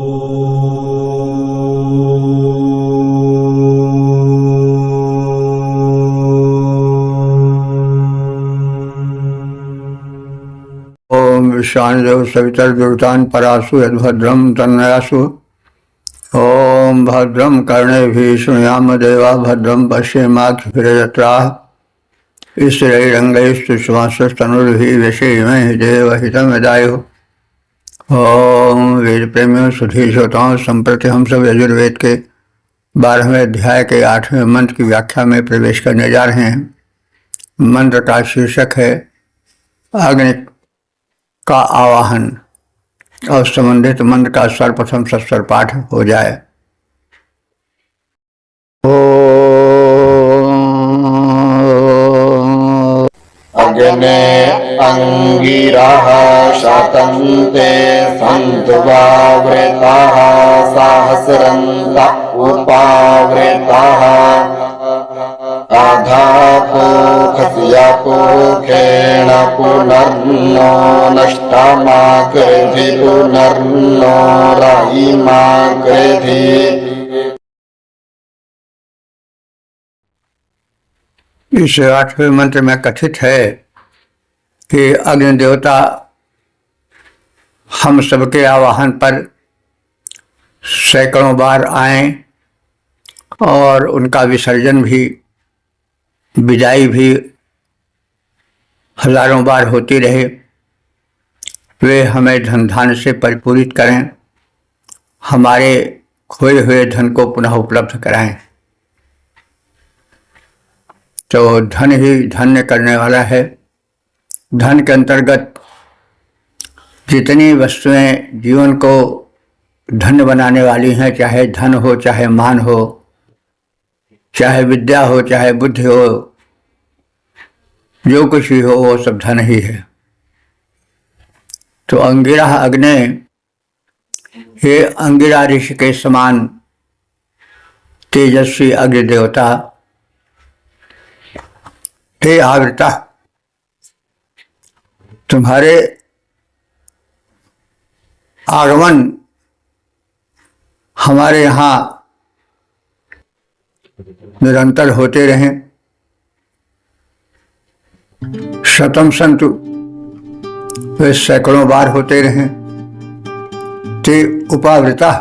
ओम विश्वाणदेव सवितर दुर्तान परासु यद्भद्रम तन्नयासु। ओम भद्रम कर्णेभिः शृणुयाम देवा भद्रम पश्येमाक्षभिर्यत्राः स्थिरैरङ्गैस्तुष्टुवांसस्तनुर्भिः व्यसेमहि देवहितं यदायुः। ओम वेद प्रेमियों सुधी श्रोताओं, संप्रति हम सब यजुर्वेद के 12वें अध्याय के 8वें मंत्र की व्याख्या में प्रवेश करने जा रहे हैं। मंत्र का शीर्षक है अग्नि का आवाहन और संबंधित मंत्र का सर्वप्रथम सस्वर पाठ हो जाए। अग्ने अंगिरः शतन्ते सन्तु वावृताः सहस्रन्त उपावृताः अधापोखस्य पोखेण पुनर्नो नष्टमाकृधि पुनर्नो रहिमाकृधि। इस 8वें मंत्र में कथित है कि अग्नि देवता हम सबके आवाहन पर सैकड़ों बार आए और उनका विसर्जन भी, विदाई भी हजारों बार होती रहे। वे हमें धन धान्य से परिपूरित करें, हमारे खोए हुए धन को पुनः उपलब्ध कराएं। तो धन ही धन्य करने वाला है। धन के अंतर्गत जितनी वस्तुएं जीवन को धन्य बनाने वाली हैं, चाहे धन हो, चाहे मान हो, चाहे विद्या हो, चाहे बुद्धि हो, जो कुछ भी हो वो सब धन ही है। तो अंगिरा अग्नि, हे अंगिरा ऋषि के समान तेजस्वी अग्नि देवता, हे आवृता, तुम्हारे आगमन हमारे यहाँ निरंतर होते रहें। शतम संतु, वे सैकड़ों बार होते रहें। ते उपावृता,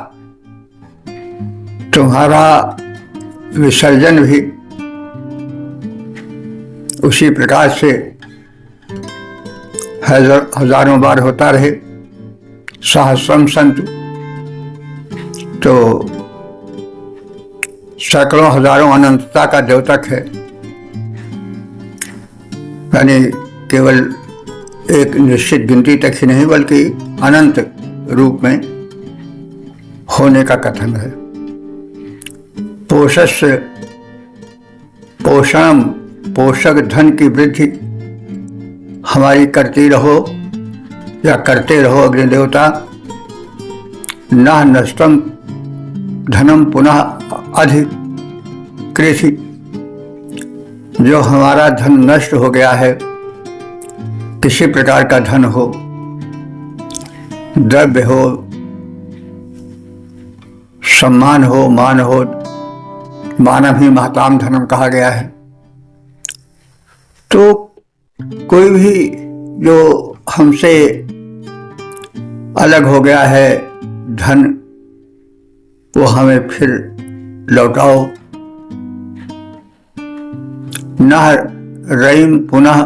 तुम्हारा विसर्जन भी उसी प्रकार से हजारों बार होता रहे। सहस्रम संतु, तो सैकड़ों हजारों अनंतता का द्योतक है, यानी केवल एक निश्चित गिनती तक ही नहीं बल्कि अनंत रूप में होने का कथन है। पोषस्य पोषणम, पोषक धन की वृद्धि हमारी करती रहो या करते रहो अग्नि देवता। न नष्टम धनम पुनः अधिकृति, जो हमारा धन नष्ट हो गया है, किसी प्रकार का धन हो, द्रव्य हो, सम्मान हो, मान हो, मानव ही महताम धनम कहा गया है। तो कोई भी जो हमसे अलग हो गया है धन, वो हमें फिर लौटाओ। न रईम पुनः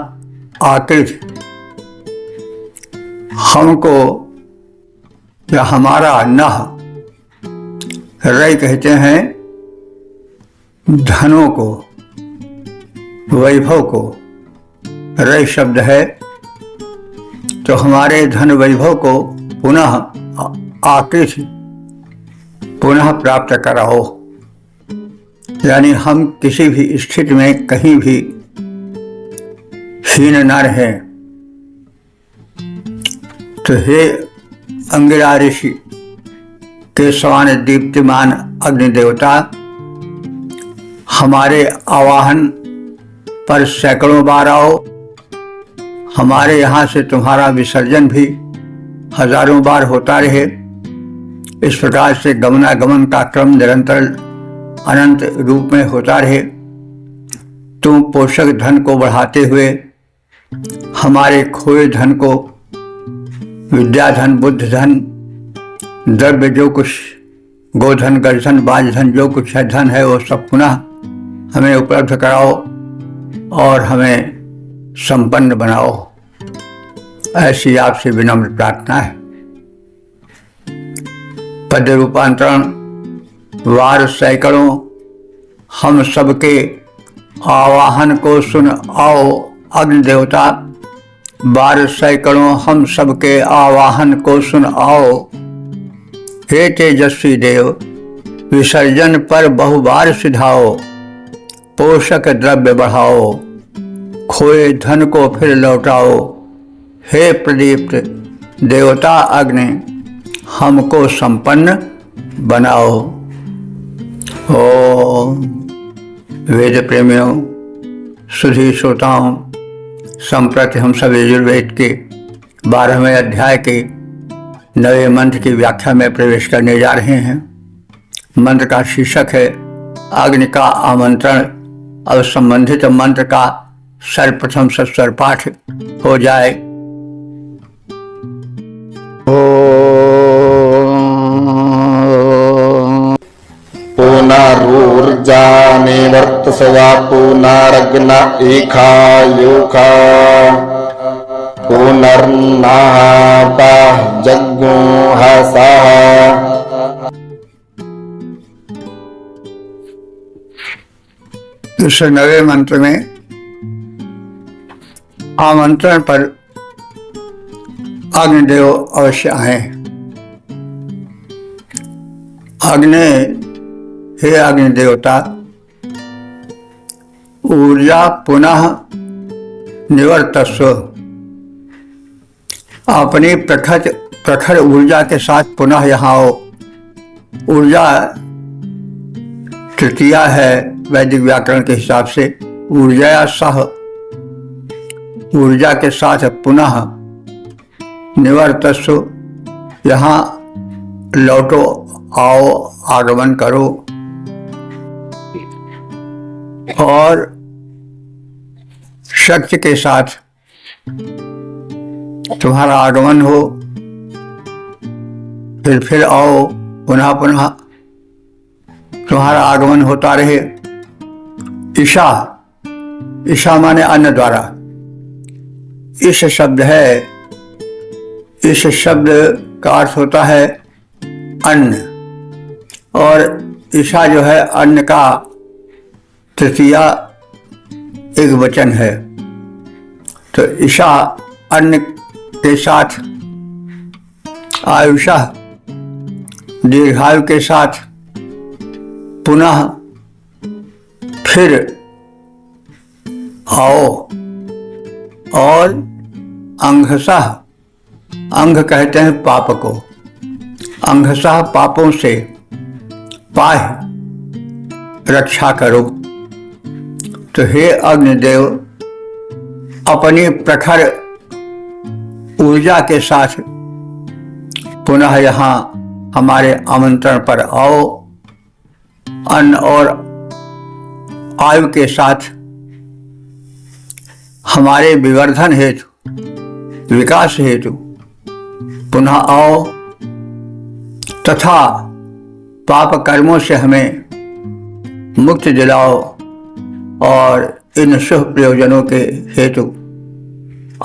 आकृति, हमको या हमारा नह, रई कहते हैं धनों को, वैभव को। रय शब्द है, तो हमारे धन वैभव को पुनः आकृति, पुनः प्राप्त कराओ। यानी हम किसी भी स्थिति में कहीं भी हीन न रहें। तो हे अंगिरा ऋषि के समान दीप्तिमान अग्नि देवता, हमारे आवाहन पर सैकड़ों बार आओ। हमारे यहाँ से तुम्हारा विसर्जन भी हजारों बार होता रहे। इस प्रकार से गमनागमन का क्रम निरंतर अनंत रूप में होता रहे। तुम पोषक धन को बढ़ाते हुए हमारे खोए धन को, विद्या धन, बुद्ध धन, द्रव्य जो कुछ, गोधन, गर्धन, बाजधन, जो कुछ है धन है, वो सब पुनः हमें उपलब्ध कराओ और हमें संपन्न बनाओ, ऐसी आपसे विनम्र प्रार्थना है। पद्य रूपांतरण। वार सैकड़ों हम सबके आवाहन को सुन आओ अग्नि देवता, बार सैकड़ों हम सबके आवाहन को सुन आओ, हे तेजस्वी देव विसर्जन पर बहुबार सिधाओ, पोषक द्रव्य बढ़ाओ, खोए धन को फिर लौटाओ, हे प्रदीप्त देवता अग्नि हमको संपन्न बनाओ। ओम। वेद प्रेमियों, सुधी श्रोताओं, संप्रति हम सब यजुर्वेद के 12वें अध्याय के 9वें मंत्र की व्याख्या में प्रवेश करने जा रहे हैं। मंत्र का शीर्षक है अग्नि का आमंत्रण। अब संबंधित मंत्र का सर्वप्रथम सस्वर पाठ हो जाए। पुनरूर्जा निवर्तसवा पुनरग्न इखायुखा, पुनर्नापः जग्मुहसः। इस 9वें मंत्र में आमंत्रण पर अग्निदेव अवश्य आए। हे अग्नि देवता, ऊर्जा पुनः निवर्तस्व, अपनी प्रखर ऊर्जा के साथ पुनः यहाँ आओ। ऊर्जा तृतीया है वैदिक व्याकरण के हिसाब से। ऊर्जा सह, ऊर्जा के साथ पुनः निवर्तस्व, यहाँ लौटो, आओ, आगमन करो और शक्ति के साथ तुम्हारा आगमन हो, फिर आओ, पुनः पुनः तुम्हारा आगमन होता रहे। ईशा, ईशा माने अन्न द्वारा। इस शब्द है, इस शब्द का अर्थ होता है अन्न, और ईशा जो है अन्न का तृतीया एक वचन है। तो ईशा अन्न के साथ, आयुषा दीर्घायु के साथ, पुनः फिर आओ, और अंघसः, अंघ कहते हैं पाप को, अंघसः पापों से पाह, रक्षा करो। तो हे अग्निदेव, अपनी प्रखर ऊर्जा के साथ पुनः यहाँ हमारे आमंत्रण पर आओ। अन्न और आयु के साथ हमारे विवर्धन हेतु, विकास हेतु पुनः आओ, तथा पाप कर्मों से हमें मुक्ति दिलाओ और इन शुभ प्रयोजनों के हेतु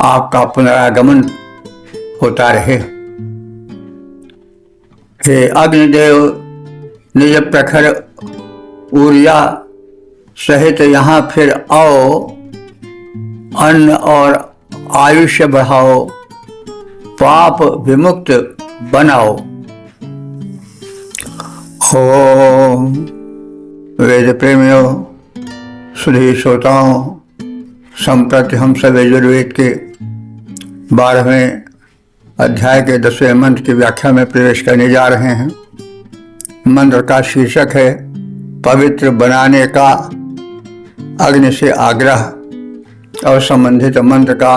आपका पुनरागमन होता रहे। हे अग्निदेव, निज प्रखर ऊर्जा सहित यहाँ फिर आओ, अन्न और आयुष्य बढ़ाओ, पाप विमुक्त बनाओ। ओम। वेद प्रेमियों, सुधी श्रोताओं, संप्रति हम सब यजुर्वेद के 12वें अध्याय के 10वें मंत्र की व्याख्या में प्रवेश करने जा रहे हैं। मंत्र का शीर्षक है पवित्र बनाने का अग्नि से आग्रह, और संबंधित मंत्र का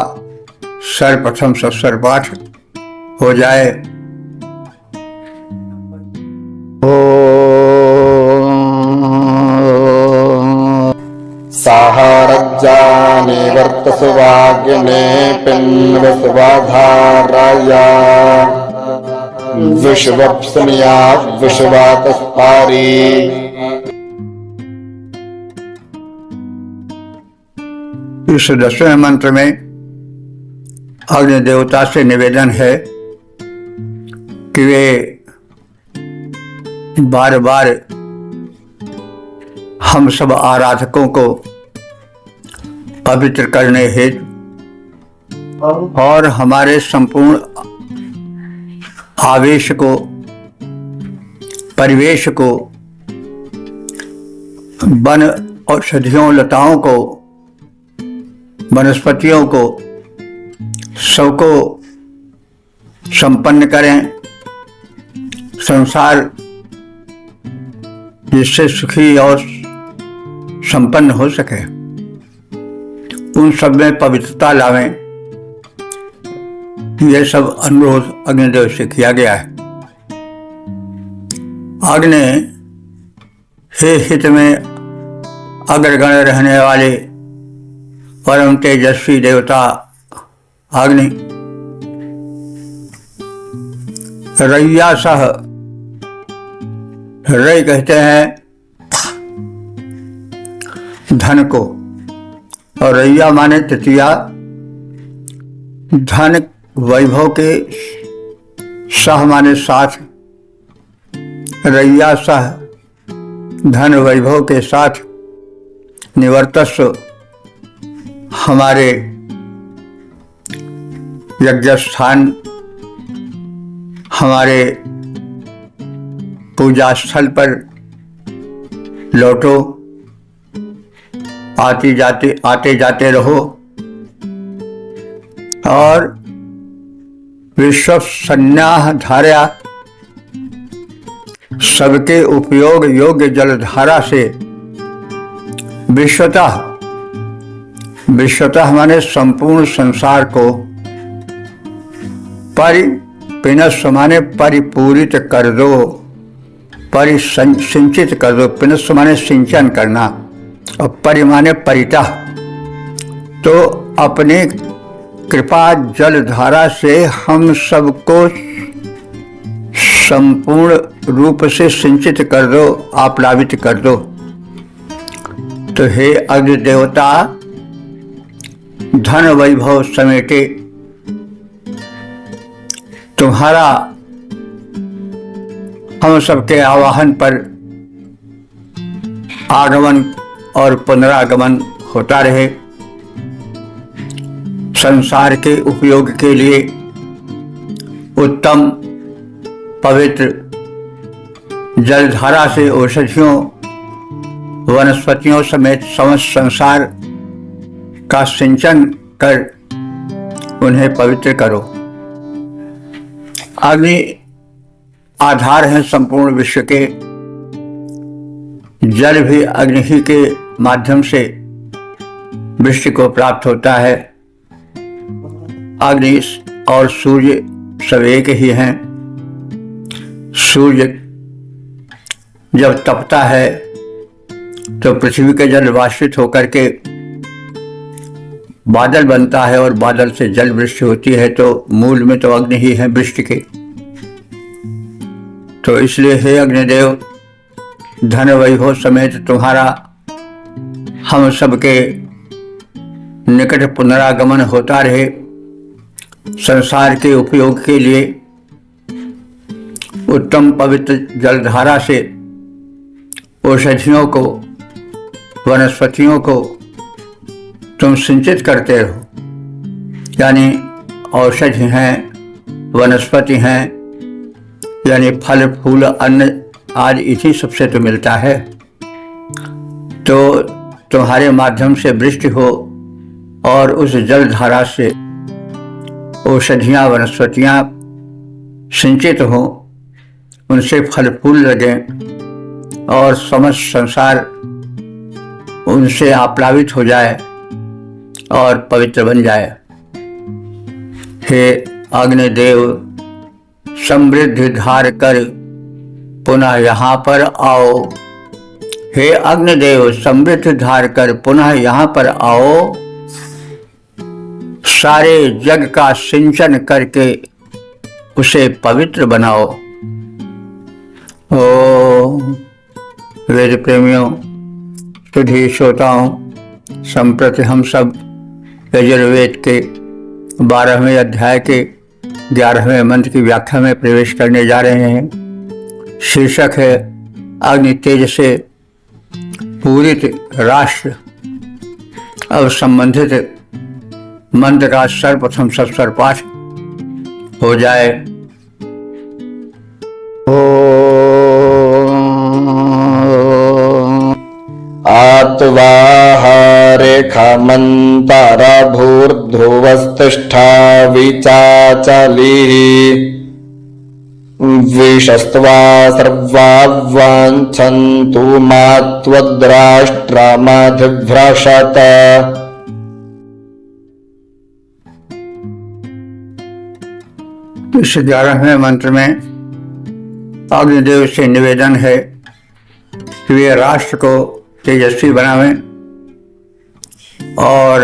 सर्वप्रथम सस्वर पाठ हो जाए। साहरज्जानिवर्तसुवाग्ने पिन्वसुवाधाराया विश्वप्सनिया विश्वातस्तारी। इस 10वें मंत्र में अग्नि देवता से निवेदन है कि वे बार बार हम सब आराधकों को पवित्र करने हेतु और हमारे संपूर्ण आवेश को, परिवेश को, वन औषधियों, लताओं को, वनस्पतियों को, सबको संपन्न करें, संसार जिससे सुखी और संपन्न हो सके, उन सब में पवित्रता लावें। यह सब अनुरोध अग्निदेव से किया गया है। अग्नि, हे हित में अग्रगण रहने वाले परम तेजस्वी देवता अग्नि, रैया सह, रय कहते हैं धन को, और रैया माने तृतीया, धन वैभव के, सह माने साथ, रैया सह धन वैभव के साथ निवर्तस्व हमारे यज्ञ स्थान, हमारे पूजा स्थल पर लौटो, आते जाते रहो, और विश्व संन्याह धारा, सबके उपयोग योग्य जलधारा से विश्वतः माने संपूर्ण संसार को, पिनस माने परिपूरित कर दो, परिसिंचित कर दो। पिनस माने सिंचन करना और परि माने परितः। तो अपने कृपा जलधारा से हम सबको संपूर्ण रूप से सिंचित कर दो, आप्लावित कर दो। तो हे अग्नि देवता, धन वैभव समेटे तुम्हारा हम सबके आवाहन पर आगमन और पुनरागमन होता रहे। संसार के उपयोग के लिए उत्तम पवित्र जलधारा से औषधियों, वनस्पतियों समेत समस्त संसार का सिंचन कर उन्हें पवित्र करो। अग्नि आधार है संपूर्ण विश्व के। जल भी अग्नि ही के माध्यम से वृष्टि को प्राप्त होता है। अग्नि और सूर्य सब एक ही हैं। सूर्य जब तपता है तो पृथ्वी के जल वाष्पित होकर के बादल बनता है और बादल से जल वृष्टि होती है। तो मूल में तो अग्नि ही है वृष्टि के। तो इसलिए हे अग्निदेव, धन वैभव समेत तुम्हारा हम सबके निकट पुनरागमन होता रहे। संसार के उपयोग के लिए उत्तम पवित्र जलधारा से औषधियों को, वनस्पतियों को तुम सिंचित करते रहो। यानी औषधि हैं, वनस्पति हैं, यानी फल फूल अन्न आज इसी सबसे तो मिलता है। तो तुम्हारे माध्यम से वृष्टि हो और उस जलधारा से औषधियाँ, वनस्पतियाँ सिंचित हो, उनसे फल फूल लगें और समस्त संसार उनसे आप्लावित हो जाए और पवित्र बन जाए। हे अग्निदेव, समृद्धि धार कर पुनः यहाँ पर आओ। हे अग्निदेव, समृद्ध धार कर पुनः यहाँ पर आओ। सारे जग का सिंचन करके उसे पवित्र बनाओ। ओ वेद प्रेमियों, सुधी श्रोताओं, संप्रति हम सब यजुर्वेद के 12वें अध्याय के 11वें मंत्र की व्याख्या में प्रवेश करने जा रहे हैं। शीर्षक है अग्नि तेज से पूरित राष्ट्र। अब संबंधित मंत्र का सर्वप्रथम सत्स्वर पाठ हो जाए। आत्वाहारेखमन्तरा भूर्ध्रुवस्तिष्ठा विचाचलिः विशस्त्वा सर्वा वाञ्छन्तु मा त्वद्राष्ट्रमधिभ्रशत। इस 11वें मंत्र में अग्निदेव से निवेदन है कि वे राष्ट्र को तेजस्वी बनावें और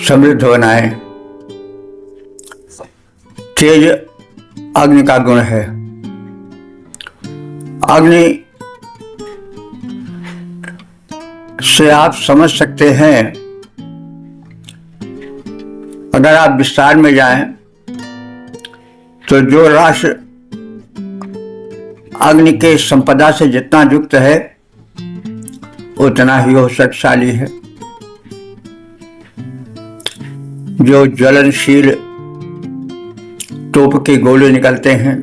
समृद्ध बनाएं। तेज अग्नि का गुण है। अग्नि से आप समझ सकते हैं, अगर आप विस्तार में जाएं तो जो राष्ट्र अग्नि के संपदा से जितना युक्त है उतना ही वो शक्तिशाली है। जो ज्वलनशील तोप के गोले निकलते हैं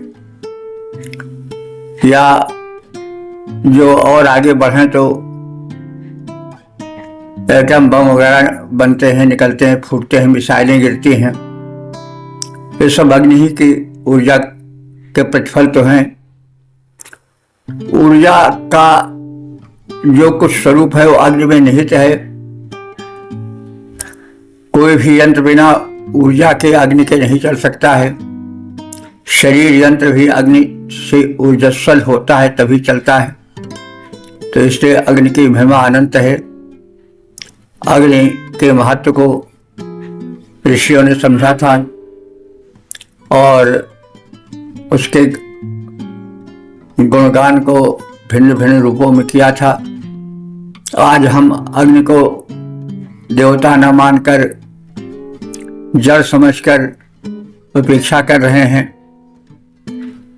या जो और आगे बढ़े तो एटम बम वगैरह बनते हैं, निकलते हैं, फूटते हैं, मिसाइलें गिरती हैं, ये सब अग्नि ही की ऊर्जा के प्रतिफल तो हैं। ऊर्जा का जो कुछ स्वरूप है वो अग्नि में निहित है। कोई भी यंत्र बिना ऊर्जा के अग्नि के नहीं चल सकता है। शरीर यंत्र भी अग्नि से ऊर्जस्वल होता है तभी चलता है। तो इसलिए अग्नि की महिमा अनंत है। अग्नि के महत्व को ऋषियों ने समझा था और उसके गुणगान को भिन्न भिन्न रूपों में किया था। आज हम अग्नि को देवता न मानकर जड़ समझकर उपेक्षा कर रहे हैं।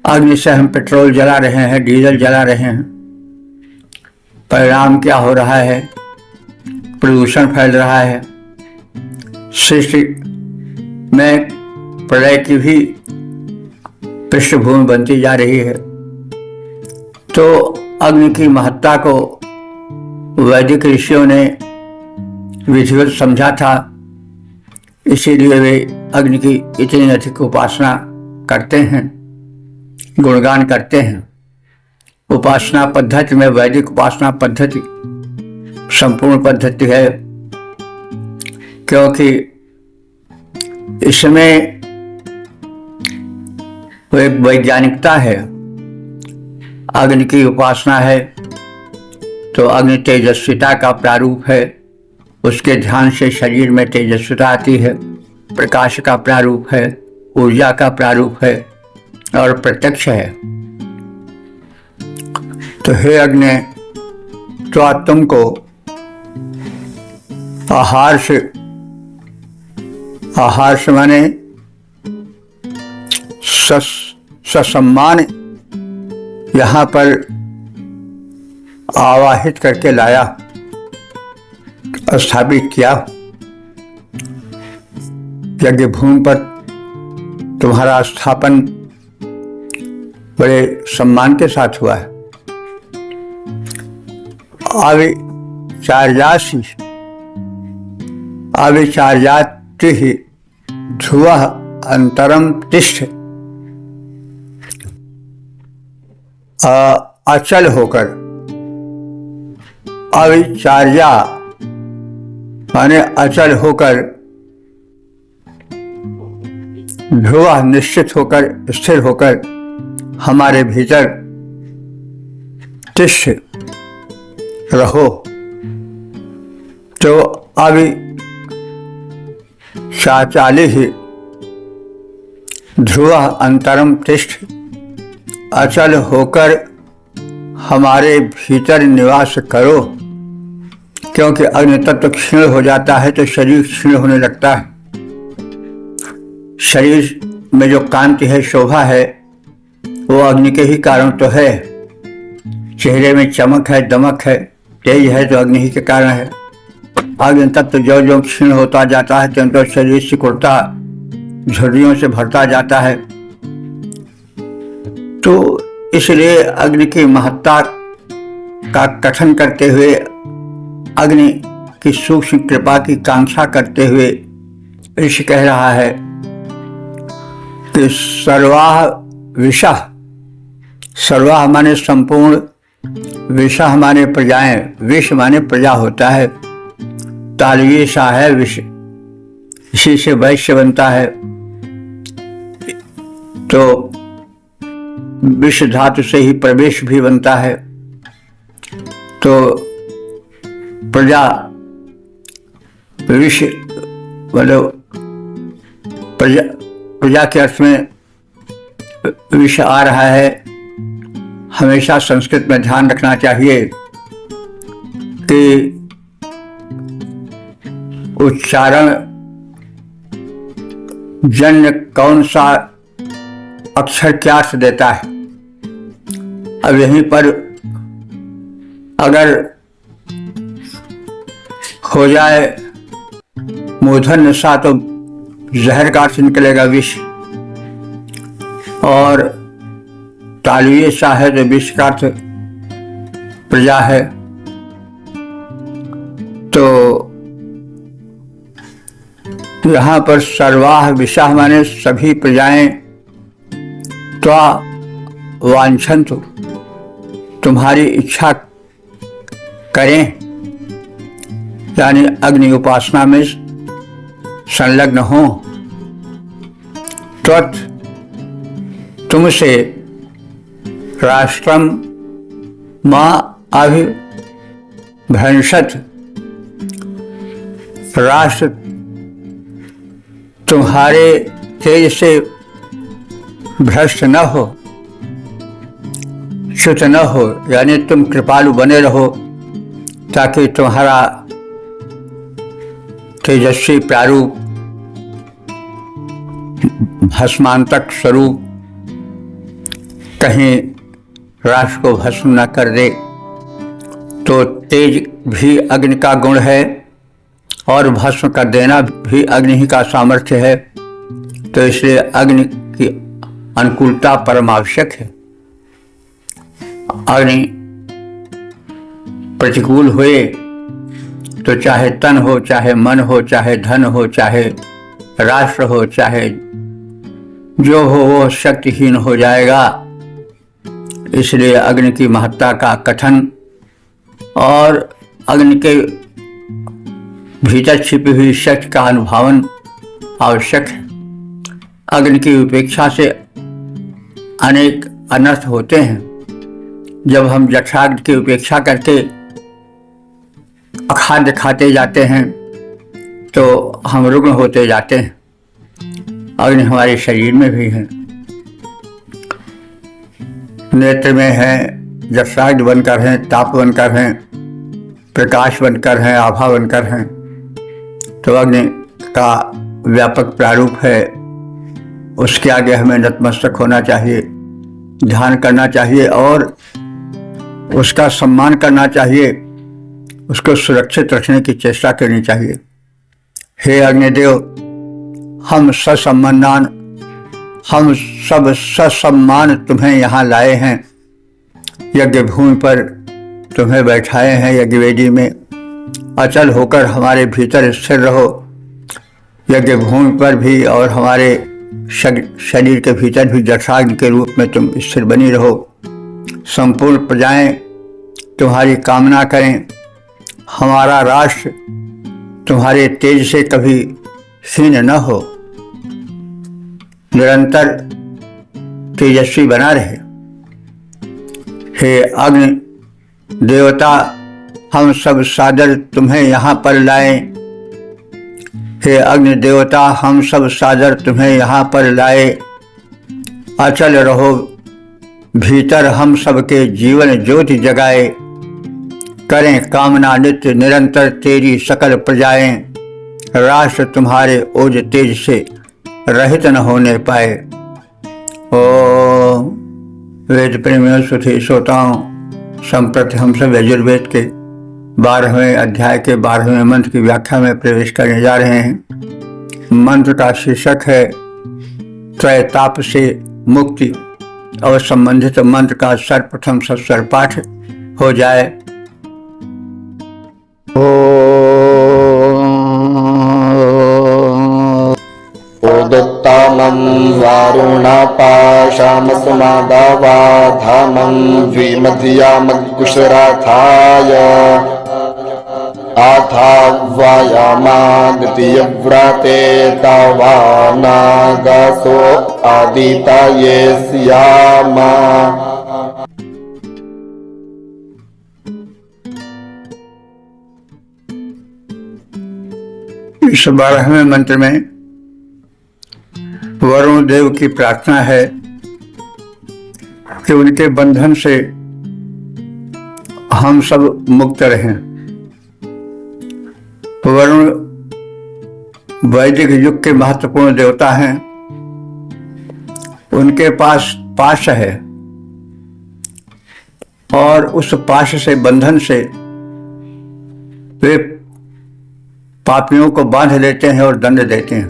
अग्नि से हम पेट्रोल जला रहे हैं, डीजल जला रहे हैं। परिणाम क्या हो रहा है? प्रदूषण फैल रहा है। सृष्टि में प्रलय की भी पृष्ठभूमि बनती जा रही है। तो अग्नि की महत्ता को वैदिक ऋषियों ने विधिवत समझा था, इसीलिए वे अग्नि की इतनी अधिक उपासना करते हैं, गुणगान करते हैं। उपासना पद्धति में वैदिक उपासना पद्धति संपूर्ण पद्धति है, क्योंकि इसमें वो एक वैज्ञानिकता है। अग्नि की उपासना है तो अग्नि तेजस्विता का प्रारूप है। उसके ध्यान से शरीर में तेजस्विता आती है, प्रकाश का प्रारूप है, ऊर्जा का प्रारूप है और प्रत्यक्ष है। तो हे अग्नि, तो आज तुमको आहार से माने ससम्मान यहाँ पर आवाहित करके लाया, स्थापित किया। यज्ञ भूमि पर तुम्हारा स्थापन बड़े सम्मान के साथ हुआ है। आविचार्याति ही ध्रुवः अंतरम तिष्ठ। अचल होकर, अविचार्या माने अचल होकर, ध्रुव निश्चित होकर, स्थिर होकर, हमारे भीतर तिष्ठ रहो। तो अभी चाचाली ही ध्रुव अंतरम तिष्ठ, अचल होकर हमारे भीतर निवास करो। क्योंकि अग्नि तत्व क्षीण हो जाता है तो शरीर क्षीण होने लगता है। शरीर में जो कांति है, शोभा है, वो अग्नि के ही कारण तो है। चेहरे में चमक है, दमक है, तेज है, तो अग्नि ही के कारण है। अग्नि तत्व जो जो क्षीण होता जाता है तो शरीर सिकुड़ता, झुर्रियों से भरता जाता है। तो इसलिए अग्नि की महत्ता का कथन करते हुए, अग्नि की सूक्ष्म कृपा की कांक्षा करते हुए ऋषि कह रहा है कि सर्वाह विषः, सर्वाह माने संपूर्ण, विषः माने प्रजाएं, विष माने प्रजा होता है। तालवी सा है विष, इसी से वैश्य बनता है। तो विष धातु से ही प्रवेश भी बनता है। तो प्रजा, विष मतलब प्रजा के अर्थ में विष आ रहा है। हमेशा संस्कृत में ध्यान रखना चाहिए कि उच्चारण जन्य कौन सा अक्षर क्या अर्थ देता है। अब यहीं पर अगर हो जाए मूर्धन्य सा तो जहर का अर्थ निकलेगा विष, और तालवीय सा है तो विष का अर्थ प्रजा है। तो यहाँ पर सर्वाह विषाह माने सभी प्रजाएं त्वा वांछन्तु, तुम्हारी इच्छा करें, यानी अग्नि उपासना में संलग्न हो। त्वत् तुमसे राष्ट्रम मां अभिभ्रंशत, राष्ट्र तुम्हारे तेज से भ्रष्ट न हो, च्युत न हो, यानी तुम कृपालु बने रहो ताकि तुम्हारा तेजस्वी प्रारूप, भस्मांतक स्वरूप कहीं राष्ट्र को भस्म न कर दे। तो तेज भी अग्नि का गुण है और भस्म कर देना भी अग्नि ही का सामर्थ्य है। तो इसलिए अग्नि की अनुकूलता परम आवश्यक है। अग्नि प्रतिकूल हुए तो चाहे तन हो, चाहे मन हो, चाहे धन हो, चाहे राष्ट्र हो, चाहे जो हो वो शक्तिहीन हो जाएगा। इसलिए अग्नि की महत्ता का कथन और अग्नि के भीतर छिपी हुई शक्ति का अनुभावन आवश्यक है। अग्नि की उपेक्षा से अनेक अनर्थ होते हैं। जब हम जठराग्नि की उपेक्षा करके अखाद्य खाते जाते हैं तो हम रुग्ण होते जाते हैं। अग्नि हमारे शरीर में भी है, नेत्र में है, जठराग्नि बनकर हैं, ताप बनकर हैं, प्रकाश बनकर हैं, आभा बनकर हैं। तो अग्नि का व्यापक प्रारूप है, उसके आगे हमें नतमस्तक होना चाहिए, ध्यान करना चाहिए और उसका सम्मान करना चाहिए, उसको सुरक्षित रखने की चेष्टा करनी चाहिए। हे अग्निदेव, हम सब ससम्मान तुम्हें यहाँ लाए हैं, यज्ञ भूमि पर तुम्हें बैठाए हैं, यज्ञ वेदी में अचल होकर हमारे भीतर स्थिर रहो। यज्ञ भूमि पर भी और हमारे शरीर के भीतर भी जठराग्नि के रूप में तुम स्थिर बनी रहो। संपूर्ण प्रजाएं तुम्हारी कामना करें, हमारा राष्ट्र तुम्हारे तेज से कभी क्षीण न हो, निरंतर तेजस्वी बना रहे। हे अग्नि देवता, हम सब सादर तुम्हें यहाँ पर लाए। हे अग्नि देवता, हम सब सादर तुम्हें यहाँ पर लाए। अचल रहो भीतर हम सबके जीवन ज्योति जगाए। करें कामना नित्य निरंतर तेरी सकल प्रजाएं। राष्ट्र तुम्हारे ओज तेज से रहित न होने पाए। ओ वेद प्रेमियों, सुधी श्रोताओं, संप्रति हम सब यजुर्वेद के 12वें अध्याय के 12वें मंत्र की व्याख्या में प्रवेश करने जा रहे हैं। मंत्र का शीर्षक है त्रैताप से मुक्ति और संबंधित मंत्र का सर्वप्रथम सस्वर पाठ हो जाए। उदुत्तमं वारुणपाशमसुनादवाधमं विमध्यामकुशराथाय अथाव्यायामा द्वितीयव्रते तवानागसो आदितये स्यामा। इस 12वें मंत्र में वरुण देव की प्रार्थना है कि उनके बंधन से हम सब मुक्त रहें। वरुण वैदिक युग के महत्वपूर्ण देवता हैं। उनके पास पाश है और उस पाश से, बंधन से वे पापियों को बांध लेते हैं और दंड देते हैं।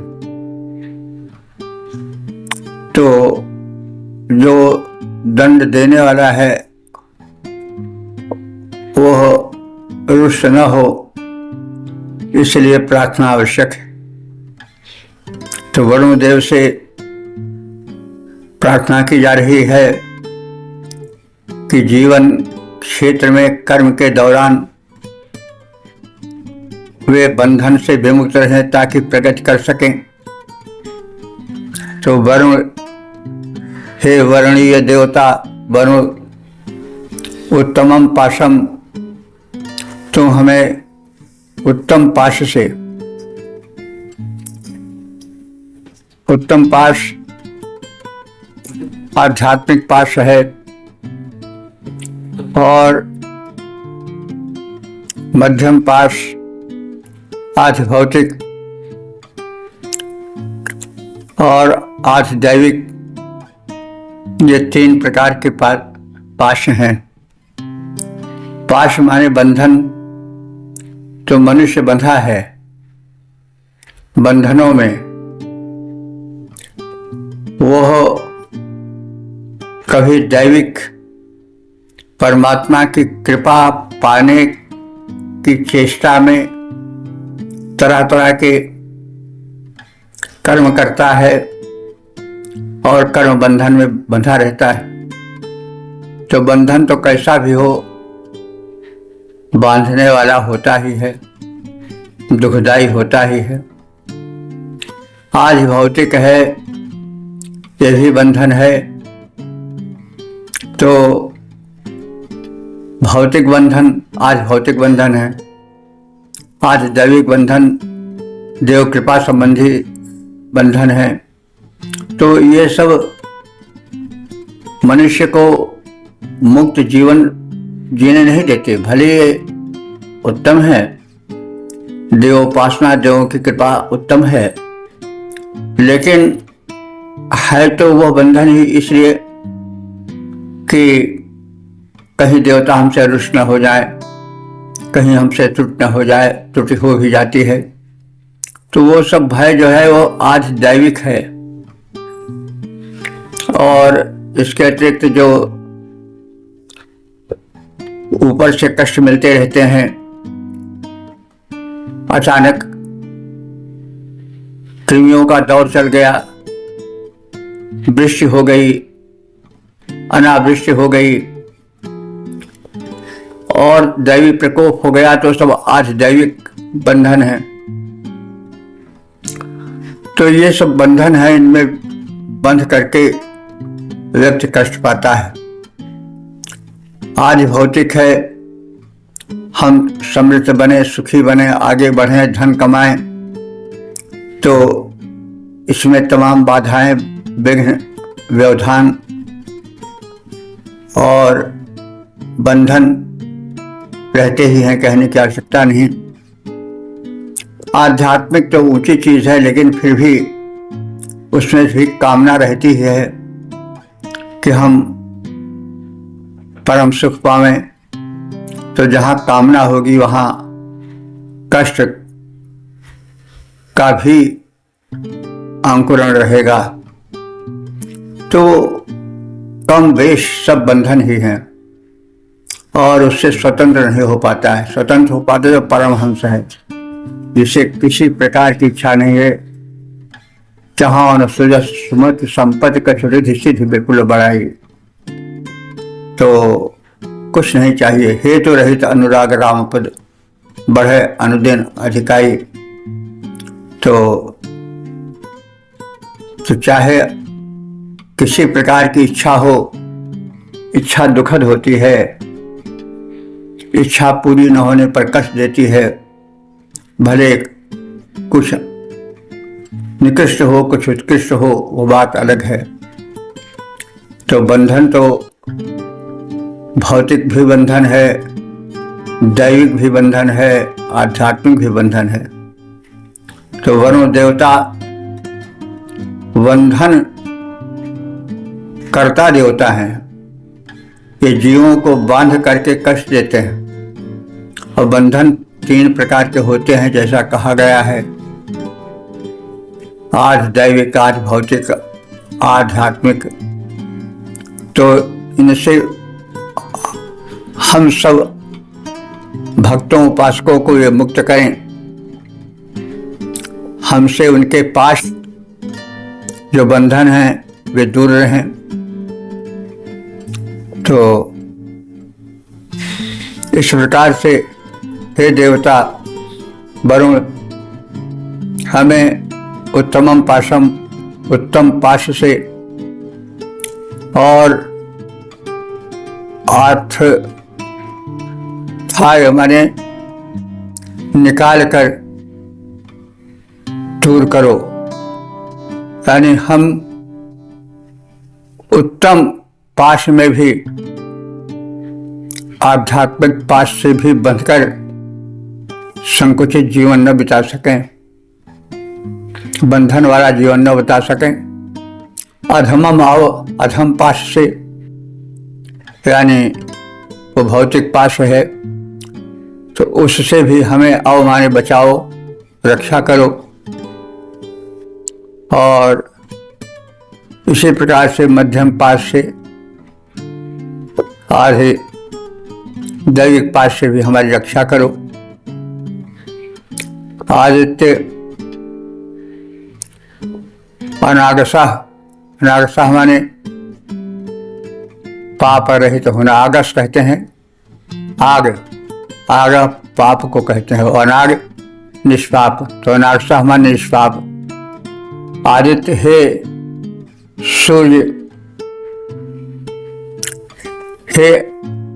तो जो दंड देने वाला है वो रुष्ट न हो, इसलिए प्रार्थना आवश्यक है। तो वरुण देव से प्रार्थना की जा रही है कि जीवन क्षेत्र में कर्म के दौरान वे बंधन से विमुक्त रहें ताकि प्रगति कर सकें। तो वरुण, हे वर्णीय देवता वरुण, उत्तमम पाशम, तुम हमें उत्तम पाश से, उत्तम पाश आध्यात्मिक पाश है और मध्यम पाश आध भौतिक और आध दैविक, ये 3 प्रकार के पाश हैं। पाश माने बंधन। तो मनुष्य बंधा है बंधनों में, वो कभी दैविक परमात्मा की कृपा पाने की चेष्टा में तरह तरह के कर्म करता है और कर्म बंधन में बंधा रहता है। तो बंधन तो कैसा भी हो बांधने वाला होता ही है, दुखदाई होता ही है। आज भौतिक है, ये भी बंधन है। तो भौतिक बंधन आज भौतिक बंधन है, आज दैविक बंधन देव कृपा संबंधी बंधन है। तो ये सब मनुष्य को मुक्त जीवन जीने नहीं देते। भले उत्तम है, देवोपासना, देवों की कृपा उत्तम है, लेकिन है तो वह बंधन ही इसलिए कि कहीं देवता हमसे रुष्ट न हो जाए, कहीं हमसे त्रुटि न हो जाए, त्रुटि हो भी जाती है। तो वो सब भय जो है वो आज दैविक है। और इसके अतिरिक्त जो ऊपर से कष्ट मिलते रहते हैं, अचानक कृमियों का दौर चल गया, वृष्टि हो गई, अनावृष्टि हो गई और दैवी प्रकोप हो गया, तो सब आज दैविक बंधन है। तो ये सब बंधन है, इनमें बंध करके व्यक्ति कष्ट पाता है। आज भौतिक है, हम समृद्ध बने, सुखी बने, आगे बढ़ें, धन कमाएं, तो इसमें तमाम बाधाएं, विघ्न, व्यवधान और बंधन रहते ही हैं, कहने की आवश्यकता नहीं। आध्यात्मिक तो ऊंची चीज है, लेकिन फिर भी उसमें भी कामना रहती है कि हम परम सुख पावें। तो जहाँ कामना होगी वहाँ कष्ट का भी अंकुरण रहेगा। तो कम बेश सब बंधन ही हैं और उससे स्वतंत्र नहीं हो पाता है। स्वतंत्र हो पाता तो परमहंस है, जिसे किसी प्रकार की इच्छा नहीं है। जहाँ सुजस सुमति संपत्ति कछु रिद्धि सिद्धि विपुल बढ़ाई, तो कुछ नहीं चाहिए। हेतु रहित अनुराग राम पद बढ़े अनुदिन अधिकाई। तो चाहे किसी प्रकार की इच्छा हो, इच्छा दुखद होती है, इच्छा पूरी न होने पर कष्ट देती है। भले कुछ निकृष्ट हो, कुछ उत्कृष्ट हो, वो बात अलग है। तो बंधन तो भौतिक भी बंधन है, दैविक भी बंधन है, आध्यात्मिक भी बंधन है। तो वरुण देवता बंधन कर्ता देवता हैं। ये जीवों को बांध करके कष्ट देते हैं। और बंधन 3 प्रकार के होते हैं, जैसा कहा गया है, आज दैविक, आज भौतिक, आध्यात्मिक। तो इनसे हम सब भक्तों, उपासकों को ये मुक्त करें, हमसे उनके पास जो बंधन हैं वे दूर रहें। तो इस प्रकार से हे देवता वरुण, हमें उत्तम पाश से और अर्थ थाय माने निकाल कर दूर करो। यानी हम उत्तम पाश में भी, आध्यात्मिक पाश से भी बंधकर संकुचित जीवन न बिता सकें, बंधन वाला जीवन न बिता सकें। अधमम आओ, अधम पाश से, यानी वो भौतिक पाश है, तो उससे भी हमें अवमाने बचाओ, रक्षा करो। और इसी प्रकार से मध्यम पाश से, आधे दैविक पाश से भी हमारी रक्षा करो। आदित्य अनागसः माने पाप रहित होना, आगस कहते हैं। आग पाप को कहते हैं, अनाग निष्पाप, तो अनागसः माने निष्पाप। आदित्य हे सूर्य, हे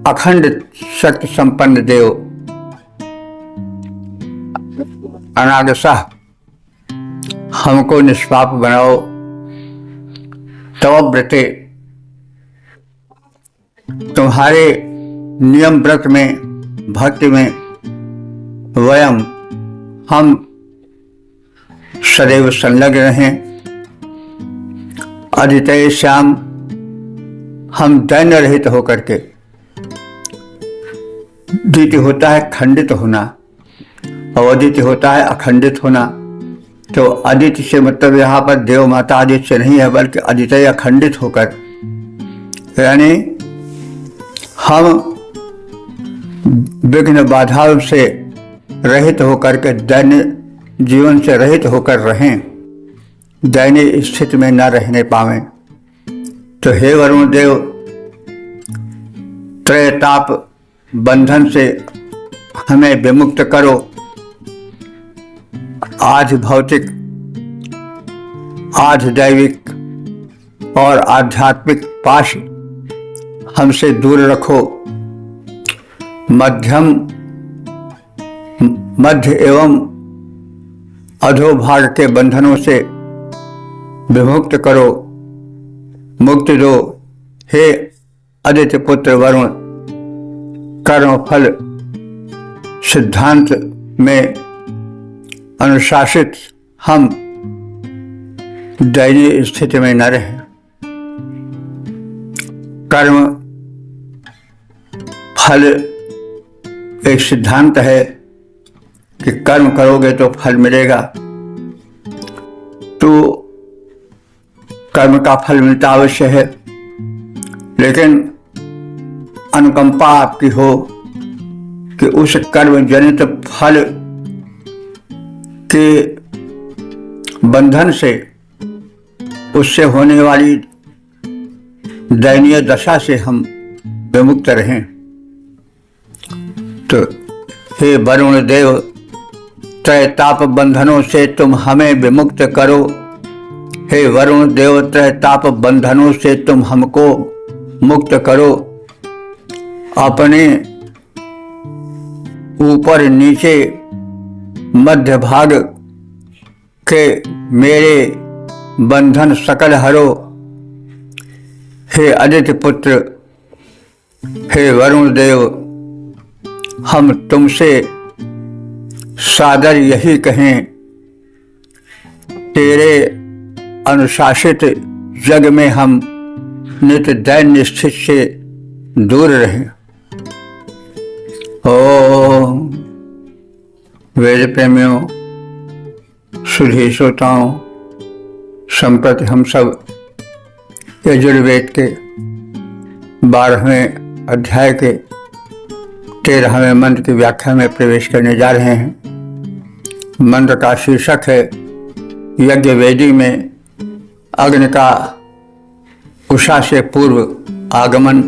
अखंड शक्ति संपन्न देव, अनागसः हमको निष्पाप बनाओ। तव व्रते, तुम्हारे नियम व्रत में, भक्ति में, वयम हम सदैव संलग्न रहें। अदितय श्याम, हम दैन्य रहित होकर के, द्वितीय होता है खंडित होना और अद्वितीय होता है अखंडित होना। तो अदिति से मतलब यहाँ पर देव माता आदित्य से नहीं है, बल्कि अदितय अखंडित होकर, यानी हम विघ्न बाधाओं से रहित होकर के, दैन्य जीवन से रहित होकर रहें, दैन्य स्थिति में न रहने पावें। तो हे वरुण देव, त्रयताप बंधन से हमें विमुक्त करो। आज भौतिक, आज दैविक और आध्यात्मिक पाश हमसे दूर रखो। मध्य एवं अधोभाग के बंधनों से विमुक्त करो, मुक्ति दो। हे आदित्य पुत्र वरुण, कर्म फल सिद्धांत में अनुशासित हम दयनीय स्थिति में न रहें। कर्म फल एक सिद्धांत है कि कर्म करोगे तो फल मिलेगा, तो कर्म का फल मिलता अवश्य है, लेकिन अनुकंपा आपकी हो कि उस कर्म जनित फल के बंधन से, उससे होने वाली दयनीय दशा से हम विमुक्त रहें। तो हे वरुण देव, त्रैताप बंधनों से तुम हमें विमुक्त करो। हे वरुण देव, त्रैताप बंधनों से तुम हमको मुक्त करो। अपने ऊपर नीचे मध्य भाग के मेरे बंधन सकल हरो। हे आदित्य पुत्र, हे वरुण देव, हम तुमसे सादर यही कहें, तेरे अनुशासित जग में हम नित्य दैन्य स्थिति से दूर रहें। ओम वेद प्रेमियों, सुधी श्रोताओं, संप्रति हम सब यजुर्वेद के 12वें अध्याय के 13वें मंत्र की व्याख्या में प्रवेश करने जा रहे हैं। मंत्र का शीर्षक है यज्ञ वेदी में अग्नि का उषा से पूर्व आगमन।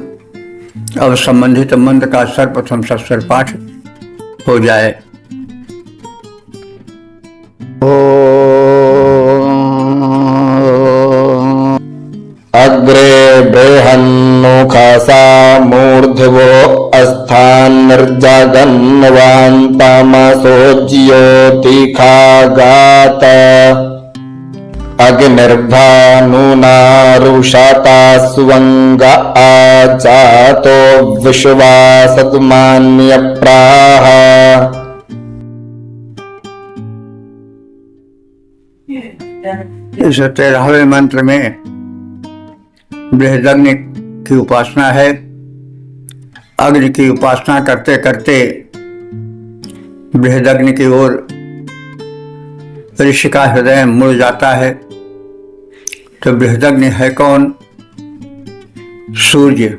अब संबंधित मंत्र का सर्वप्रथम सस्वर पाठ हो जाए। अग्रे बृहन्मुखसा मूर्ध्वो अस्थान्निर्जगन्वान्तमसो ज्योतिखागात अग्निर्भानुनारुषता स्वंग आचातो विश्वासतुमान्यप्राह। इस 13वें मंत्र में बृहदग्नि की उपासना है। अग्नि की उपासना करते करते बृहदग्नि की ओर ऋषि का हृदय मुड़ जाता है। तो बृहदग्नि है कौन? सूर्य।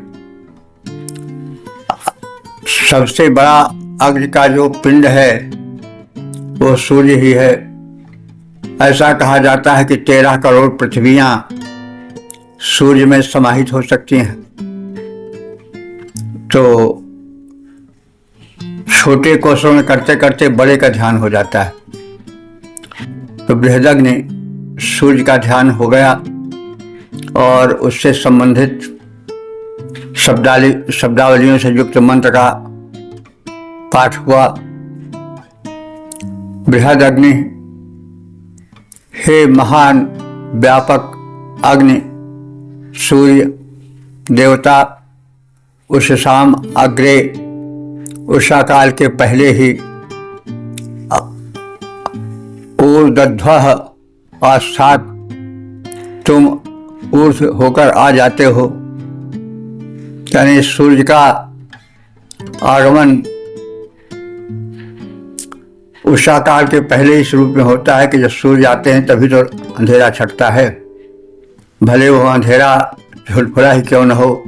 सबसे बड़ा अग्नि का जो पिंड है वो सूर्य ही है। ऐसा कहा जाता है कि 13 करोड़ पृथ्वियां सूर्य में समाहित हो सकती हैं। तो छोटे कोषों में करते करते बड़े का ध्यान हो जाता है। तो बृहदग्नि सूर्य का ध्यान हो गया और उससे संबंधित शब्दावलियों से युक्त मंत्र का पाठ हुआ। बृहदग्नि, हे महान व्यापक अग्नि सूर्य देवता, उस शाम अग्रे उषा काल के पहले ही ऊर्ध्वः अर्थात तुम ऊर्ध्व होकर आ जाते हो। यानी सूर्य का आगमन उषा काल के पहले इस रूप में होता है कि जब सूर्य आते हैं तभी तो अंधेरा छटता है। भले वो अंधेरा झुलफुला ही क्यों न हो,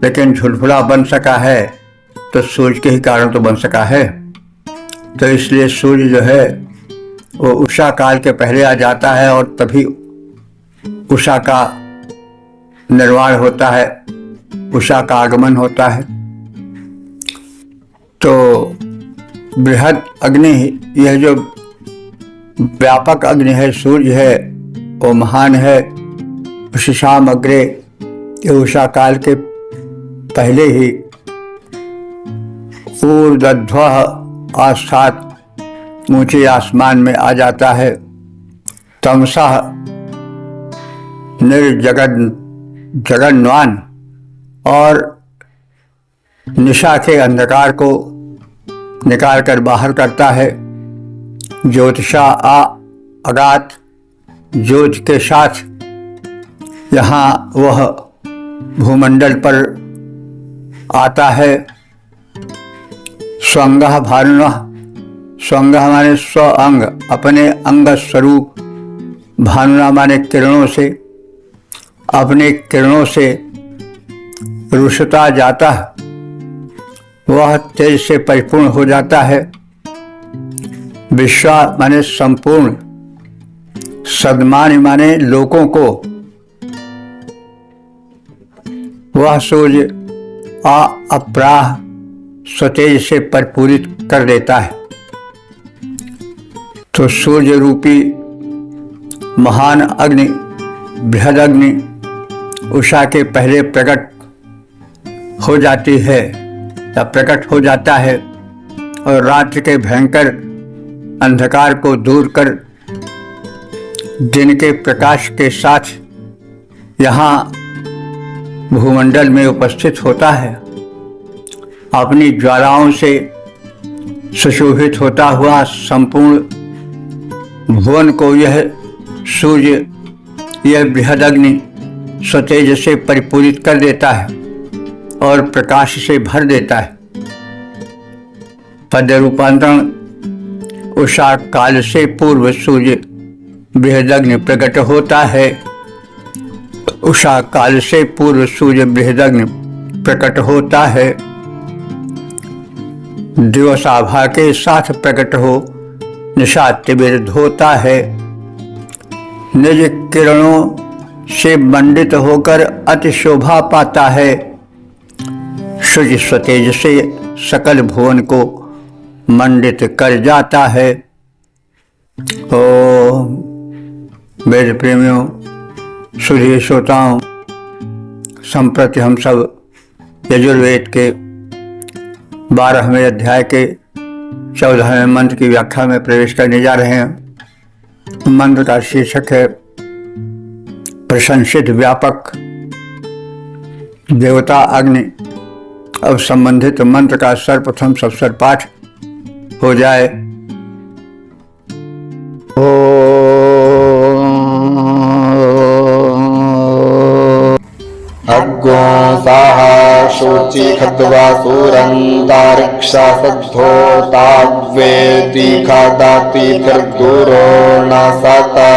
लेकिन झुलफुला बन सका है तो सूर्य के ही कारण तो बन सका है। तो इसलिए सूर्य जो है वो उषा काल के पहले आ जाता है और तभी उषा का निर्माण होता है, उषा का आगमन होता है। तो बृहद अग्नि, यह जो व्यापक अग्नि है, सूर्य है, वो महान है। उस शाम अग्रे, ये उषा काल के पहले ही ऊर्ध्वः अर्थात ऊंचे आसमान में आ जाता है। तमसः जगन्वान और निशा के अंधकार को निकाल कर बाहर करता है। ज्योतिषा अगात, ज्योति के साथ यहाँ वह भूमंडल पर आता है। स्वंगः भानुनः, स्वंगः माने स्व अंग, अपने अंग स्वरूप, भानुना माने किरणों से, अपने किरणों से रुषता जाता, वह तेज से परिपूर्ण हो जाता है। विश्वा माने संपूर्ण, सदमान माने लोगों को, वह सूर्य अपराह स्वतेज से परिपूरित कर देता है। तो सूर्य रूपी महान अग्नि, बृहद अग्नि उषा के पहले प्रकट हो जाती है या प्रकट हो जाता है और रात्रि के भयंकर अंधकार को दूर कर दिन के प्रकाश के साथ यहाँ भूमंडल में उपस्थित होता है। अपनी ज्वालाओं से सुशोभित होता हुआ संपूर्ण भुवन को यह सूर्य, यह बृहद अग्नि स्वतेज से परिपूरित कर देता है और प्रकाश से भर देता है। पद रूपांतरण: उषा काल से पूर्व सूर्य बृहद अग्नि प्रकट होता है। उषा काल से पूर्व सूर्य बृहद अग्नि प्रकट होता है। दिवसाभा के साथ प्रकट हो निशा तिबिर होता है। निज किरणों से मंडित होकर अति शोभा पाता है। सूर्य स्वतेज से सकल भुवन को मंडित कर जाता है। ओम वेद प्रेमियों, सूर्य श्रोताओं, संप्रति हम सब यजुर्वेद के 12वें अध्याय के 14वें मंत्र की व्याख्या में प्रवेश करने जा रहे हैं। मंत्र का शीर्षक है प्रशंसित व्यापक देवता अग्नि। अब संबंधित मंत्र का सर्वप्रथम सप्सर पाठ हो जाए। अग्गो साहा शोचि खद्वा सूरंतारिक्षा सद्धोतावेति खादाति फिर्दूरो नासाता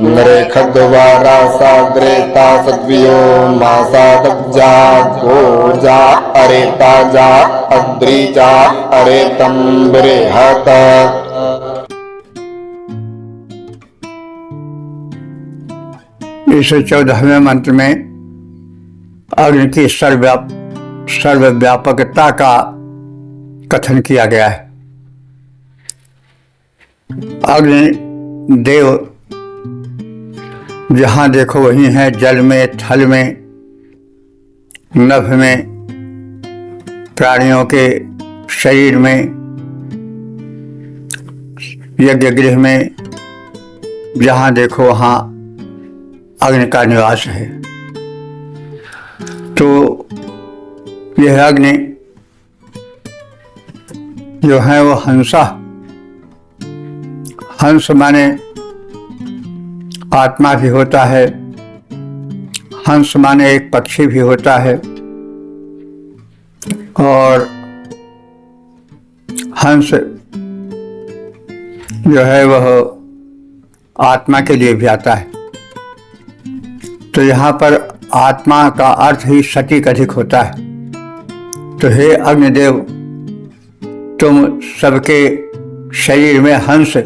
नरे खद्वा रासा ग्रेता सद्वियो मासा तब्जा गोजा अरेता जा अद्रिजा अरेतम बृहता। इस 14वें मंत्र में अग्नि की सर्वव्यापकता का कथन किया गया है। अग्नि देव जहां देखो वहीं है, जल में, थल में, नभ में, प्राणियों के शरीर में, यज्ञ गृह में, जहां देखो वहां अग्नि का निवास है। तो यह अग्नि जो है वो हंसा, हंस माने आत्मा भी होता है, हंस माने एक पक्षी भी होता है, और हंस जो है वह आत्मा के लिए भी आता है। तो यहाँ पर आत्मा का अर्थ ही सटीक अधिक होता है। तो हे अग्निदेव, तुम सबके शरीर में हंस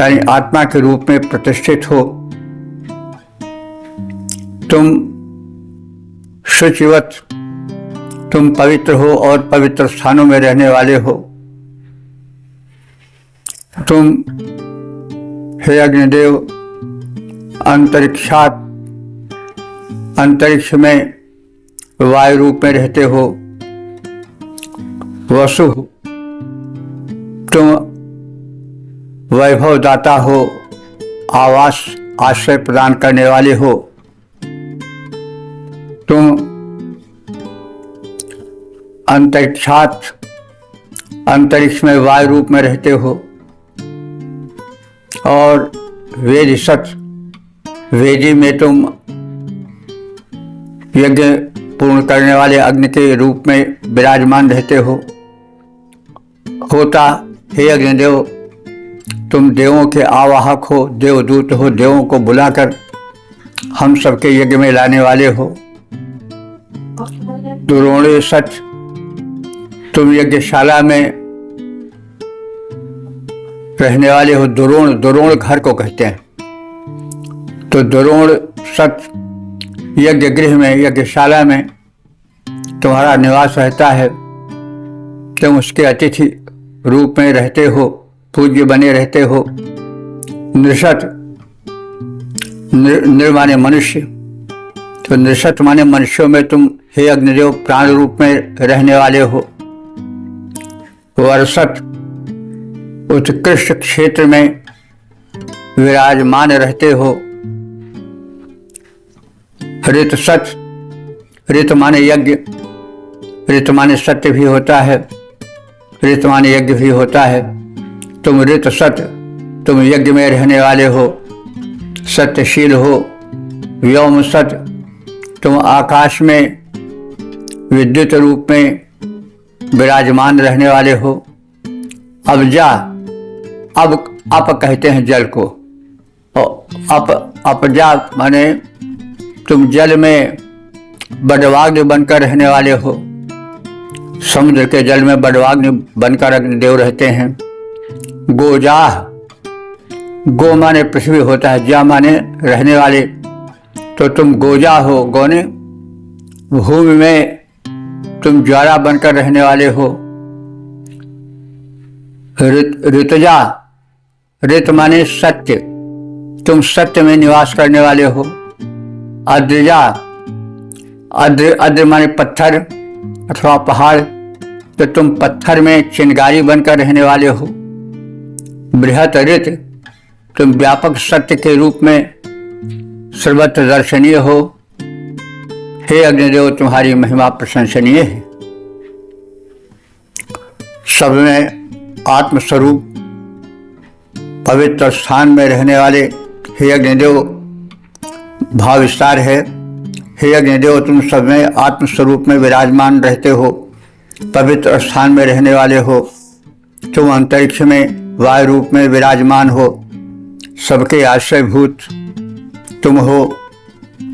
यानी आत्मा के रूप में प्रतिष्ठित हो। तुम शुचिवत, तुम पवित्र हो और पवित्र स्थानों में रहने वाले हो। तुम हे अग्निदेव अंतरिक्ष में वायु रूप में रहते हो वसु तुम वैभव दाता हो, आवास आश्रय प्रदान करने वाले हो। तुम अंतरिक्ष में वायु रूप में रहते हो और वेद सत वेदी में तुम यज्ञ पूर्ण करने वाले अग्नि के रूप में विराजमान रहते हो। होता हे अग्निदेव, तुम देवों के आवाहक हो, देवदूत हो, देवों को बुलाकर हम सबके यज्ञ में लाने वाले हो। दुरोणे सच, तुम यज्ञशाला में रहने वाले हो। दुरोण घर को कहते हैं। तो दुरोण सच यज्ञ गृह में, यज्ञशाला में तुम्हारा निवास रहता है। तुम उसके अतिथि रूप में रहते हो, पूज्य बने रहते हो। नृषत, नृ माने मनुष्य, तो नृषत माने मनुष्यों में तुम हे अग्निदेव प्राण रूप में रहने वाले हो। वर्षत, उत्कृष्ट क्षेत्र में विराजमान रहते हो। ऋत सत, ऋत माने यज्ञ, ऋत माने सत्य भी होता है, ऋत माने यज्ञ भी होता है। तुम ऋत सत, तुम यज्ञ में रहने वाले हो, सत्यशील हो। व्योम सत, तुम आकाश में विद्युत रूप में विराजमान रहने वाले हो। अबजा, अप कहते हैं जल को, और अपजा माने तुम जल में बडवाग्नि बनकर रहने वाले हो। समुद्र के जल में बडवाग्नि बनकर अग्निदेव रहते हैं। गोजाह, गो माने पृथ्वी होता है, जा माने रहने वाले, तो तुम गोजा हो। गौने भूमि में तुम ज्वाला बनकर रहने वाले हो। ऋतजा, ऋत माने सत्य, तुम सत्य में निवास करने वाले हो। अद्रजा, अद्र माने पत्थर अथवा पहाड़, तो तुम पत्थर में चिंगारी बनकर रहने वाले हो। बृहत ऋत, तुम व्यापक सत्य के रूप में सर्वत्र दर्शनीय हो। हे अग्निदेव, तुम्हारी महिमा प्रशंसनीय है। सब में आत्मस्वरूप पवित्र स्थान में रहने वाले हे अग्निदेव भाव विस्तार है। हे अग्निदेव, तुम सब में आत्मस्वरूप में विराजमान रहते हो, पवित्र स्थान में रहने वाले हो। तुम अंतरिक्ष में वायु रूप में विराजमान हो, सबके आश्रयभूत तुम हो।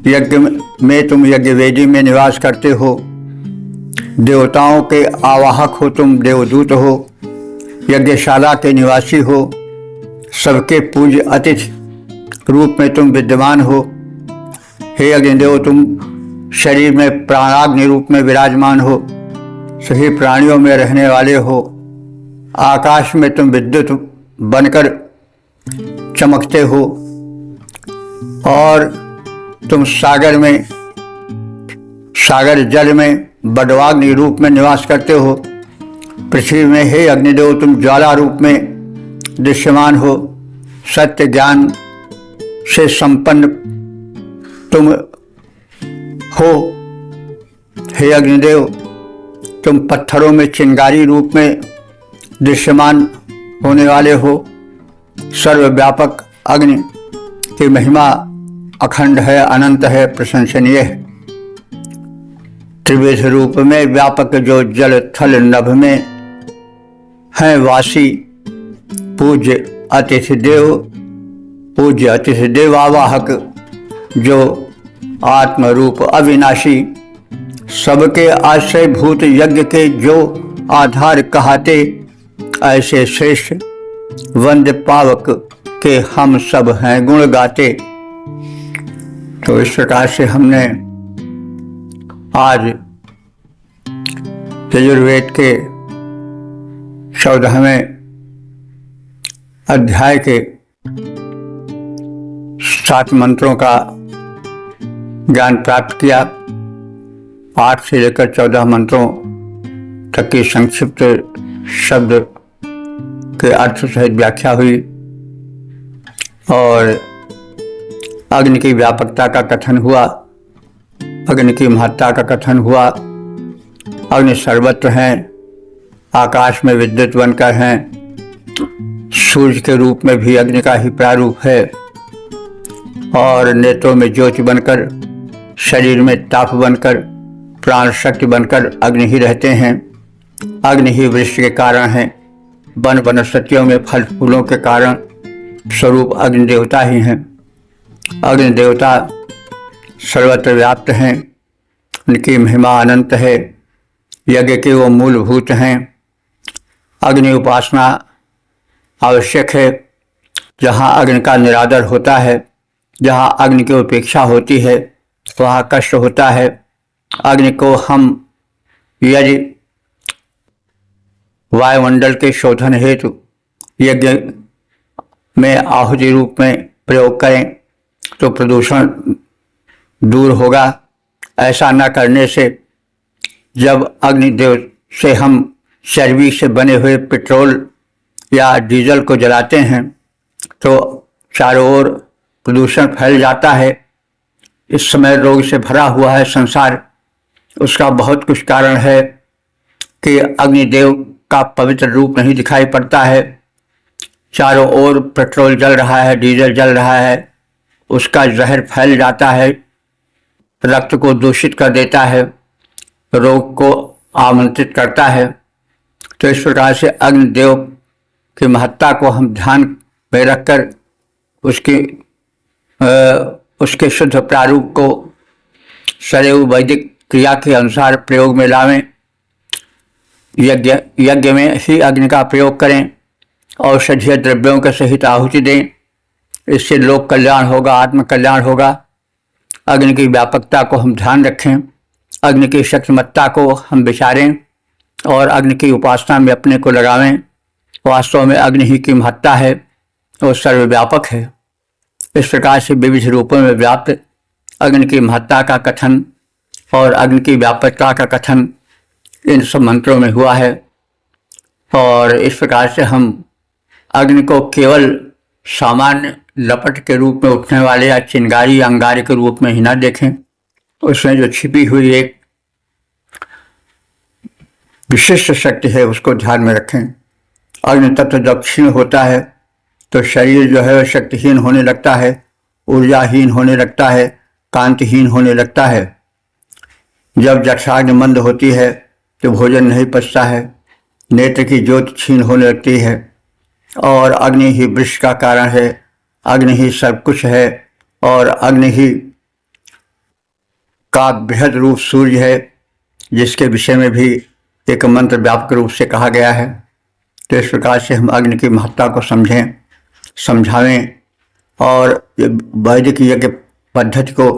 यज्ञ में तुम यज्ञ वेदी में निवास करते हो। देवताओं के आवाहक हो, तुम देवदूत हो, यज्ञशाला के निवासी हो। सबके पूज्य अतिथि रूप में तुम विद्यमान हो। हे अग्निदेव, तुम शरीर में प्राणाग्नि रूप में विराजमान हो, सभी प्राणियों में रहने वाले हो। आकाश में तुम विद्युत बनकर चमकते हो और तुम सागर में, सागर जल में बडवाग्नि रूप में निवास करते हो। पृथ्वी में हे अग्निदेव, तुम ज्वाला रूप में दृश्यमान हो। सत्य ज्ञान से संपन्न तुम हो। हे अग्निदेव, तुम पत्थरों में चिंगारी रूप में दृश्यमान होने वाले हो। सर्वव्यापक अग्नि की महिमा अखंड है, अनंत है, प्रशंसनीय है। त्रिविध रूप में व्यापक जो जल थल नभ में हैं वासी, पूज्य अतिथि देव आवाहक, जो आत्मरूप अविनाशी, सबके आश्रयभूत यज्ञ के जो आधार कहाते, ऐसे श्रेष्ठ वंद्य पावक के हम सब हैं गुण गाते। तो इस प्रकार से हमने आज यजुर्वेद के 14वें अध्याय के 7 मंत्रों का ज्ञान प्राप्त किया। 8 से लेकर 14 मंत्रों तक की संक्षिप्त शब्द के अर्थ सहित व्याख्या हुई और अग्नि की व्यापकता का कथन हुआ, अग्नि की महत्ता का कथन हुआ। अग्नि सर्वत्र हैं, आकाश में विद्युत बनकर हैं, सूर्य के रूप में भी अग्नि का ही प्रारूप है और नेत्रों में ज्योति बनकर, शरीर में ताप बनकर, प्राण शक्ति बनकर अग्नि ही रहते हैं। अग्नि ही वृक्ष के कारण है, वन वनस्पतियों में फल फूलों के कारण स्वरूप अग्नि देवता ही हैं। अग्नि देवता सर्वत्र व्याप्त हैं, उनकी महिमा अनंत है, यज्ञ के वो मूलभूत हैं। अग्नि उपासना आवश्यक है। जहाँ अग्नि का निरादर होता है, जहाँ अग्नि की उपेक्षा होती है, वहाँ कष्ट होता है। अग्नि को हम यदि वायुमंडल के शोधन हेतु यज्ञ में आहुति रूप में प्रयोग करें तो प्रदूषण दूर होगा। ऐसा न करने से जब अग्निदेव से हम चर्बी से बने हुए पेट्रोल या डीजल को जलाते हैं तो चारों ओर प्रदूषण फैल जाता है। इस समय रोग से भरा हुआ है संसार। उसका बहुत कुछ कारण है कि अग्निदेव का पवित्र रूप नहीं दिखाई पड़ता है। चारों ओर पेट्रोल जल रहा है, डीजल जल रहा है, उसका जहर फैल जाता है, रक्त को दूषित कर देता है, रोग को आमंत्रित करता है। तो इस प्रकार से अग्निदेव की महत्ता को हम ध्यान में रखकर उसके शुद्ध प्रारूप को सदैव वैदिक क्रिया के अनुसार प्रयोग में लावें। यज्ञ में ही अग्नि का प्रयोग करें, औषधीय द्रव्यों के सहित आहुति दें। इससे लोक कल्याण होगा, आत्म कल्याण होगा। अग्नि की व्यापकता को हम ध्यान रखें, अग्नि की शक्तिमत्ता को हम विचारें और अग्नि की उपासना में अपने को लगावें। वास्तव में अग्नि ही की महत्ता है और सर्वव्यापक है। इस प्रकार से विविध रूपों में व्याप्त अग्नि की महत्ता का कथन और अग्नि की व्यापकता का कथन इन सब मंत्रों में हुआ है। और इस प्रकार से हम अग्नि को केवल सामान्य लपट के रूप में उठने वाले या चिंगारी या अंगारे के रूप में ही न देखें। उसमें जो छिपी हुई एक विशिष्ट शक्ति है उसको ध्यान में रखें। अग्नि तत्व जब क्षीण होता है तो शरीर जो है वह शक्तिहीन होने लगता है, ऊर्जाहीन होने लगता है, कांतिहीन होने लगता है। जब जठराग्नि मंद होती है तो भोजन नहीं पचता है, नेत्र की ज्योति क्षीण होने लगती है। और अग्नि ही वृक्ष का कारण है, अग्नि ही सब कुछ है और अग्नि ही का बृहद रूप सूर्य है, जिसके विषय में भी एक मंत्र व्यापक रूप से कहा गया है। तो इस प्रकार से हम अग्नि की महत्ता को समझें, समझावें और वैदिक यज्ञ पद्धति को,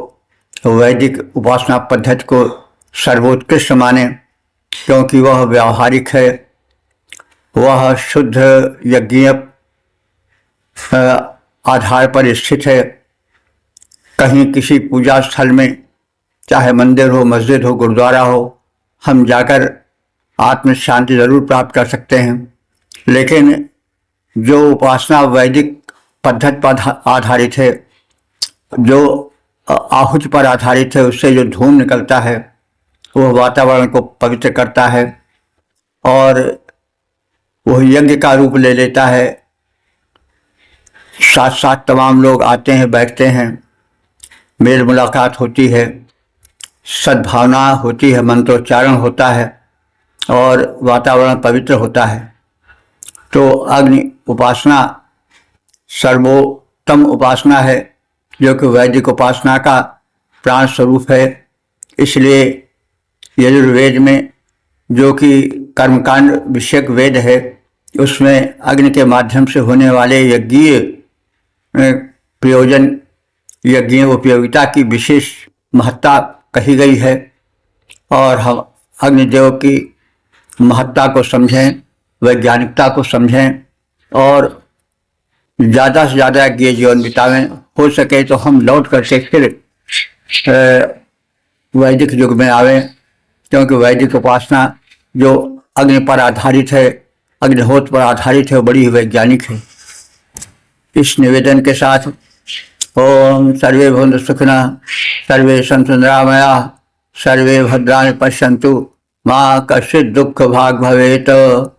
वैदिक उपासना पद्धति को सर्वोत्कृष्ट माने, क्योंकि वह व्यावहारिक है, वह शुद्ध यज्ञीय आधार पर स्थित है। कहीं किसी पूजा स्थल में, चाहे मंदिर हो, मस्जिद हो, गुरुद्वारा हो, हम जाकर आत्म शांति जरूर प्राप्त कर सकते हैं, लेकिन जो उपासना वैदिक पद्धति पर आधारित है, जो आहुति पर आधारित है, उससे जो धूम निकलता है वह वातावरण को पवित्र करता है और वह यज्ञ का रूप ले लेता है। साथ साथ तमाम लोग आते हैं, बैठते हैं, मेल मुलाकात होती है, सद्भावना होती है, मंत्रोच्चारण होता है और वातावरण पवित्र होता है। तो अग्नि उपासना सर्वोत्तम उपासना है, जो कि वैदिक उपासना का प्राण स्वरूप है। इसलिए यजुर्वेद में, जो कि कर्मकांड विषयक वेद है, उसमें अग्नि के माध्यम से होने वाले यज्ञीय प्रयोजन, यज्ञीय उपयोगिता की विशेष महत्ता कही गई है। और हम अग्निदेव की महत्ता को समझें, वैज्ञानिकता को समझें और ज़्यादा से ज़्यादा यज्ञीय जीवन बितावें। हो सके तो हम लौट करके फिर वैदिक युग में आवें, क्योंकि वैदिक उपासना जो अग्नि पर आधारित है, अग्निहोत्र पर आधारित है, बड़ी ही वैज्ञानिक है। इस निवेदन के साथ ओम सर्वे भवन्तु सुखिनः, सर्वे सन्तु निरामयाः, सर्वे भद्राणि पश्यन्तु, मा कश्चित् दुःख भाग् भवेत्।